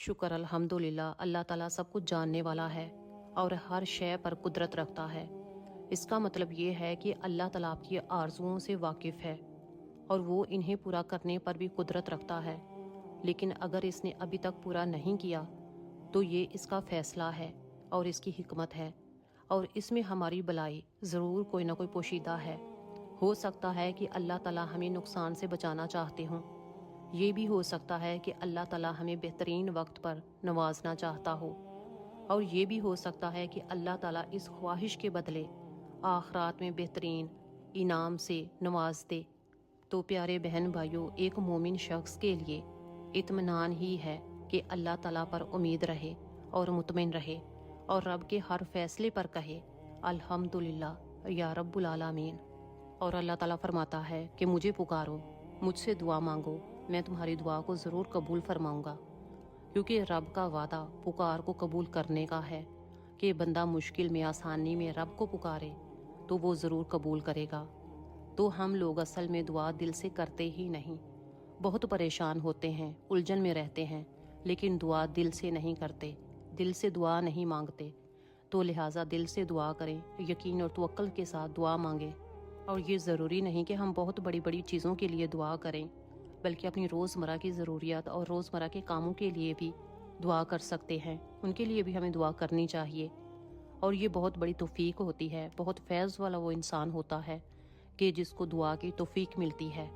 शुक्र अल्हम्दुलिल्लाह, अल्लाह ताला सब कुछ जानने वाला है और हर शय पर कुदरत रखता है। इसका मतलब ये है कि अल्लाह ताला आपकी आरजुओं से वाकिफ़ है और वो इन्हें पूरा करने पर भी कुदरत रखता है। लेकिन अगर इसने अभी तक पूरा नहीं किया तो ये इसका फ़ैसला है और इसकी हिकमत है, और इसमें हमारी भलाई ज़रूर कोई ना कोई पोशीदा है। हो सकता है कि अल्लाह ताला हमें नुकसान से बचाना चाहते हों। ये भी हो सकता है कि अल्लाह ताला हमें बेहतरीन वक्त पर नवाजना चाहता हो, और ये भी हो सकता है कि अल्लाह ताला इस ख्वाहिश के बदले आखिरात में बेहतरीन इनाम से नवाज दे। तो प्यारे बहन भाइयों, एक मोमिन शख्स के लिए इत्मीनान ही है कि अल्लाह ताला पर उम्मीद रहे और मुतमिन रहे और रब के हर फैसले पर कहे अल्हम्दुलिल्लाह या रब्बुल आलमीन। और अल्लाह ताला फरमाता है कि मुझे पुकारो, मुझसे दुआ मांगो, मैं तुम्हारी दुआ को ज़रूर कबूल फरमाऊँगा। क्योंकि रब का वादा पुकार को कबूल करने का है कि बंदा मुश्किल में, आसानी में रब को पुकारे तो वो ज़रूर कबूल करेगा। तो हम लोग असल में दुआ दिल से करते ही नहीं, बहुत परेशान होते हैं, उलझन में रहते हैं, लेकिन दुआ दिल से नहीं करते, दिल से दुआ नहीं मांगते। तो लिहाजा दिल से दुआ करें, यकीन और तवक्कुल के साथ दुआ मांगें। और ये ज़रूरी नहीं कि हम बहुत बड़ी बड़ी चीज़ों के लिए दुआ करें, बल्कि अपनी रोज़मर्रा की ज़रूरियात और रोज़मर्रा के कामों के लिए भी दुआ कर सकते हैं। उनके लिए भी हमें दुआ करनी चाहिए। और ये बहुत बड़ी तौफीक होती है, बहुत फैज़ वाला वो इंसान होता है कि जिसको दुआ की तौफीक मिलती है।